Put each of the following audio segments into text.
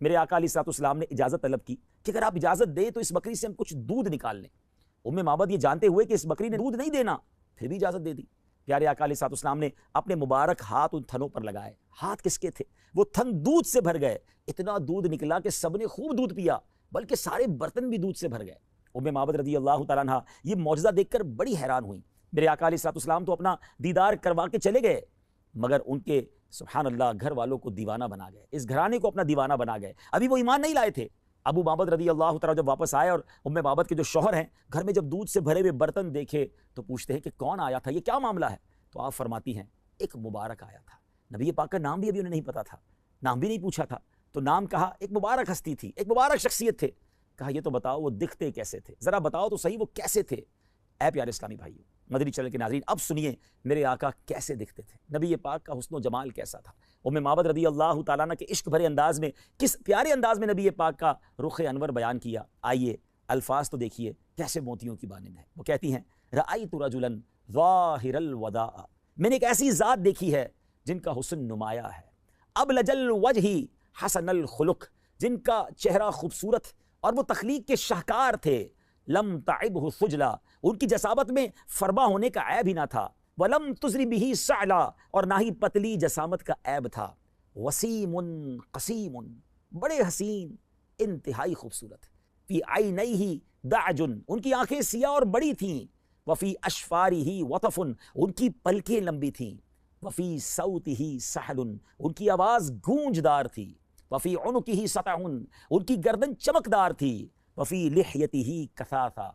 میرے آقا علیہ الصلوۃ والسلام نے اجازت طلب کی کہ اگر آپ اجازت دیں تو اس بکری سے ہم کچھ دودھ نکال لیں۔ معبد یہ جانتے ہوئے کہ اس بکری نے دودھ نہیں دینا، پھر بھی اجازت دے دی۔ پیارے آقا علیہ الصلوۃ والسلام نے اپنے مبارک ہاتھ ان تھنوں پر لگائے۔ ہاتھ کس کے تھے؟ وہ تھن دودھ سے بھر گئے، اتنا دودھ نکلا کہ سب نے خوب دودھ پیا، بلکہ سارے برتن بھی دودھ سے بھر گئے۔ معبد رضی اللہ تعالیٰ عنہ یہ معجزہ دیکھ کر بڑی حیران ہوئی۔ میرے آقا علیہ الصلوۃ والسلام تو اپنا دیدار کروا کے چلے گئے، مگر ان کے سبحان اللہ گھر والوں کو دیوانہ بنا گئے، اس گھرانے کو اپنا دیوانہ بنا گئے۔ ابھی وہ ایمان نہیں لائے تھے۔ ابو معبد رضی اللہ تعالیٰ جب واپس آئے اور معبد کے جو شوہر ہیں گھر میں جب دودھ سے بھرے ہوئے برتن دیکھے تو پوچھتے ہیں کہ کون آیا تھا، یہ کیا معاملہ ہے؟ تو آپ فرماتی ہیں ایک مبارک آیا تھا۔ نبی پاک کا نام بھی ابھی انہیں نہیں پتا تھا، نام بھی نہیں پوچھا تھا، تو نام کہا، ایک مبارک ہستی تھی، ایک مبارک شخصیت تھے۔ کہا یہ تو بتاؤ وہ دکھتے کیسے تھے، ذرا بتاؤ تو صحیح وہ کیسے تھے۔ اے پیارے اسلامی بھائیو، مدنی چینل کے ناظرین، اب سنیے میرے آقا کیسے دکھتے تھے، نبی پاک کا حسن و جمال کیسا تھا۔ معبد رضی اللہ تعالیٰ عنہ کے عشق بھرے انداز میں، کس پیارے انداز میں نبی پاک کا رخ انور بیان کیا۔ آئیے الفاظ تو دیکھیے کیسے موتیوں کی مانند ہیں۔ وہ کہتی ہیں رأیت رجلا ظاہر الوداع، میں نے ایک ایسی ذات دیکھی ہے جن کا حسن نمایاں ہے، ابلج الوجہ حسن الخلق، جن کا چہرہ خوبصورت اور وہ تخلیق کے شاہکار تھے، لم تعبہ خجلا، ان کی جسامت میں فربا ہونے کا عیب ہی نہ تھا، ولم تزری بہ سعلا، اور نہ ہی پتلی جسامت کا عیب تھا، وسیم قسیم، بڑے حسین انتہائی خوبصورت، فی عینیہ دعج، ان کی آنکھیں سیاہ اور بڑی تھیں، وفی اشفارہ وطف، ان کی پلکیں لمبی تھیں، وفی صوتہ سحل، ان کی آواز گونجدار تھی، وفی عنقہ سطع، ان کی گردن چمکدار تھی، وفی لحیتہ کثاثا،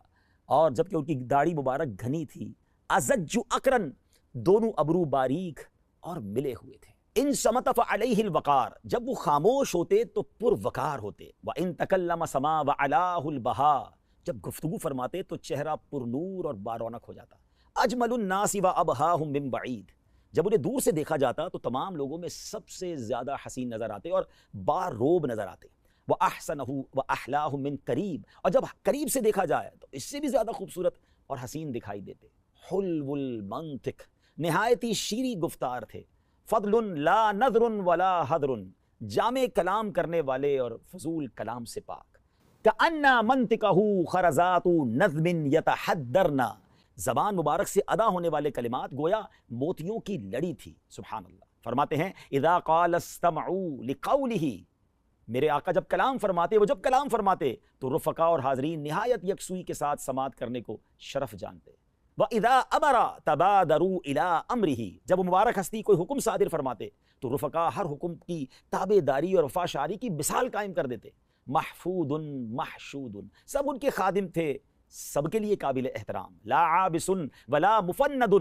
اور جبکہ ان کی داڑھی مبارک گھنی تھی، ازج اقرن، دونوں ابرو باریک اور ملے ہوئے تھے، ان صمت فعلیہ الوقار، جب وہ خاموش ہوتے تو پروقار ہوتے، وان تکلم سما وعلاہ البہا، جب گفتگو فرماتے تو چہرہ پر نور اور بارونق ہو جاتا، اجمل الناس وابہاہم من بعید، جب انہیں دور سے دیکھا جاتا تو تمام لوگوں میں سب سے زیادہ حسین نظر آتے اور باروب نظر آتے، وَأَحْسَنَهُ وَأَحْلَاهُ مِن قریب، اور جب قریب سے دیکھا جائے تو اس سے بھی زیادہ خوبصورت اور حسین دکھائی دیتے، حلو المنطق، نہایت ہی شیریں گفتار تھے، فضل لا نظر ولا حضر، جامع کلام کرنے والے اور فضول کلام سے پاک، کأن منطقه خرزات نظم یتحدرن، زبان مبارک سے ادا ہونے والے کلمات گویا موتیوں کی لڑی تھی۔ سبحان اللہ۔ فرماتے ہیں اذا قال استمعوا لقوله، میرے آقا جب کلام فرماتے، وہ جب کلام فرماتے تو رفقا اور حاضرین نہایت یکسوئی کے ساتھ سماعت کرنے کو شرف جانتے۔ وَإِذَا أَمَرَ تَبَادَرُوا إِلَىٰ أَمْرِهِ، جب وہ مبارک ہستی کوئی حکم صادر فرماتے تو رفقا ہر حکم کی تابع داری اور وفاشاری کی مثال قائم کر دیتے۔ محفوظ محشود، سب ان کے خادم تھے، سب کے لیے قابل احترام، لا عابس ولا مفند،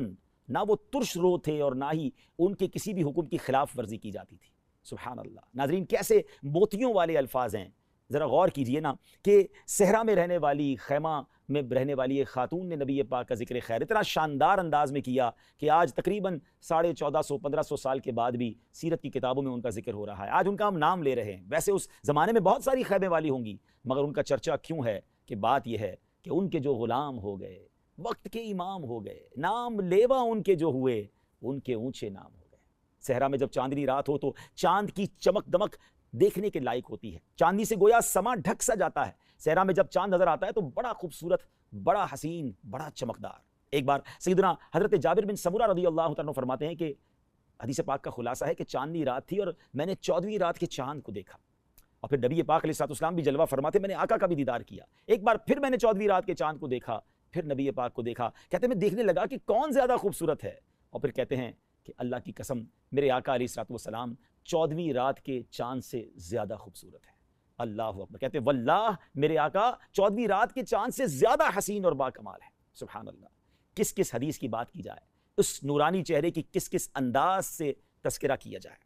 نہ وہ ترش رو تھے اور نہ ہی ان کے کسی بھی حکم کی خلاف ورزی کی جاتی تھی۔ سبحان اللہ۔ ناظرین کیسے موتیوں والے الفاظ ہیں، ذرا غور کیجئے نا کہ صحرا میں رہنے والی، خیمہ میں رہنے والی ایک خاتون نے نبی پاک کا ذکر خیر اتنا شاندار انداز میں کیا کہ آج تقریباً 1450-1500 سال کے بعد بھی سیرت کی کتابوں میں ان کا ذکر ہو رہا ہے، آج ان کا ہم نام لے رہے ہیں۔ ویسے اس زمانے میں بہت ساری خیمے والی ہوں گی، مگر ان کا چرچا کیوں ہے؟ کہ بات یہ ہے کہ ان کے جو غلام ہو گئے، وقت کے امام ہو گئے، نام لیوا ان کے جو ہوئے، ان کے اونچے نام ہو گئے۔ صحرا میں جب چاندنی رات ہو تو چاند کی چمک دمک دیکھنے کے لائق ہوتی ہے، چاندنی سے گویا سما ڈھک سا جاتا ہے۔ صحرا میں جب چاند نظر آتا ہے تو بڑا خوبصورت، بڑا حسین، بڑا چمکدار۔ ایک بار سیدنا حضرت جابر بن سمرہ رضی اللہ عنہ فرماتے ہیں کہ حدیث پاک کا خلاصہ ہے کہ چاندنی رات تھی اور میں نے 14ویں رات کے چاند کو دیکھا، اور پھر نبی پاک علیہ الصلوۃ والسلام بھی جلوہ فرماتے، میں نے آقا کا بھی دیدار کیا، ایک بار پھر میں نے 14ویں رات کے چاند کو دیکھا، پھر نبی پاک کو دیکھا، کہتے ہیں میں دیکھنے لگا کہ کون زیادہ خوبصورت ہے، اور پھر کہتے ہیں کہ اللہ کی قسم میرے آقا علیہ الصلوۃ والسلام 14ویں رات کے چاند سے زیادہ خوبصورت ہے۔ اللہ اکبر، کہتے ہیں واللہ میرے آقا 14ویں رات کے چاند سے زیادہ حسین اور باکمال ہے۔ سبحان اللہ۔ کس کس حدیث کی بات کی جائے، اس نورانی چہرے کی کس کس انداز سے تذکرہ کیا جائے۔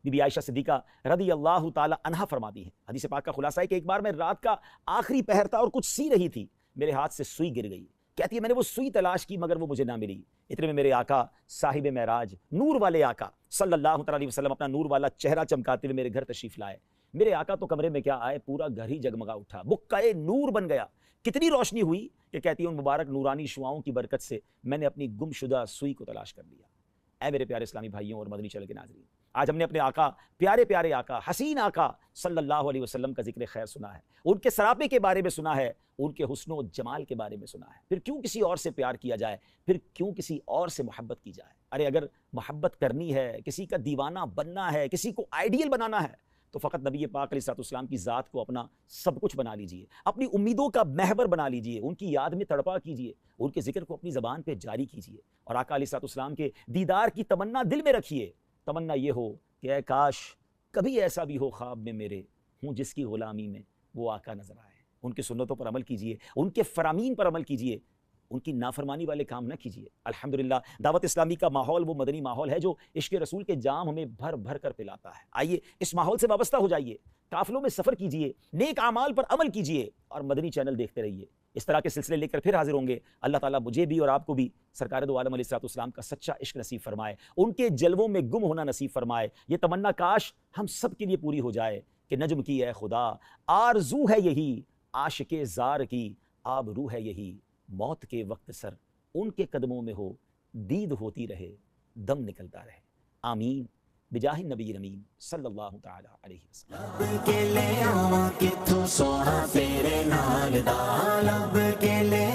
بی بی عائشہ صدیقہ رضی اللہ تعالی عنہا فرماتی ہیں، حدیث پاک کا خلاصہ ہے کہ ایک بار میں رات کا آخری پہر تھا اور کچھ سی رہی تھی، میرے ہاتھ سے سوئی گر گئی، کہتی ہے میں نے وہ سوئی تلاش کی مگر وہ مجھے نہ ملی، اتنے میں میرے آقا صاحب معراج، نور والے آقا صلی اللہ علیہ وسلم اپنا نور والا چہرہ چمکاتے ہوئے میرے گھر تشریف لائے۔ میرے آقا تو کمرے میں کیا آئے، پورا گھر ہی جگمگا اٹھا، بقعہ نور بن گیا، کتنی روشنی ہوئی کہ کہتی ہے ان مبارک نورانی شعاؤں کی برکت سے میں نے اپنی گم شدہ سوئی کو تلاش کر لیا۔ اے میرے پیارے اسلامی بھائیوں اور مدنی چینل کے ناظرین، آج ہم نے اپنے آقا، پیارے پیارے آقا، حسین آقا صلی اللہ علیہ وسلم کا ذکر خیر سنا ہے، ان کے سراپے کے بارے میں سنا ہے، ان کے حسن و جمال کے بارے میں سنا ہے. پھر کیوں کسی اور سے پیار کیا جائے، پھر کیوں کسی اور سے محبت کی جائے؟ ارے اگر محبت کرنی ہے، کسی کا دیوانہ بننا ہے، کسی کو آئیڈیل بنانا ہے، تو فقط نبی پاک علیہ السلام کی ذات کو اپنا سب کچھ بنا لیجئے، اپنی امیدوں کا محور بنا لیجئے، ان کی یاد میں تڑپا کیجئے، ان کے ذکر کو اپنی زبان پہ جاری کیجئے، اور آقا علیہ السلام کے دیدار کی تمنا دل میں رکھیے. تمنا یہ ہو کہ اے کاش کبھی ایسا بھی ہو خواب میں میرے، ہوں جس کی غلامی میں وہ آقا نظر آئے. ان کی سنتوں پر عمل کیجئے، ان کے فرامین پر عمل کیجئے، ان کی نافرمانی والے کام نہ کیجئے. الحمدللہ دعوت اسلامی کا ماحول وہ مدنی ماحول ہے جو عشق رسول کے جام ہمیں بھر بھر کر پلاتا ہے. آئیے اس ماحول سے وابستہ ہو جائیے، قافلوں میں سفر کیجئے، نیک اعمال پر عمل کیجئے، اور مدنی چینل دیکھتے رہیے. اس طرح کے سلسلے لے کر پھر حاضر ہوں گے. اللہ تعالیٰ مجھے بھی اور آپ کو بھی سرکار دو عالم علیہ السلام کا سچا عشق نصیب فرمائے، ان کے جلووں میں گم ہونا نصیب فرمائے. یہ تمنا کاش ہم سب کے لیے پوری ہو جائے کہ نجم کی اے خدا آرزو ہے یہی، عاشق زار کی آب روح ہے یہی، موت کے وقت سر ان کے قدموں میں ہو، دید ہوتی رہے دم نکلتا رہے. آمین بجاہ النبی الامین صلی اللہ تعالی علیہ وسلم. لب کے لے آواں کتھوں سونا تیرے نال دا، لب کے لے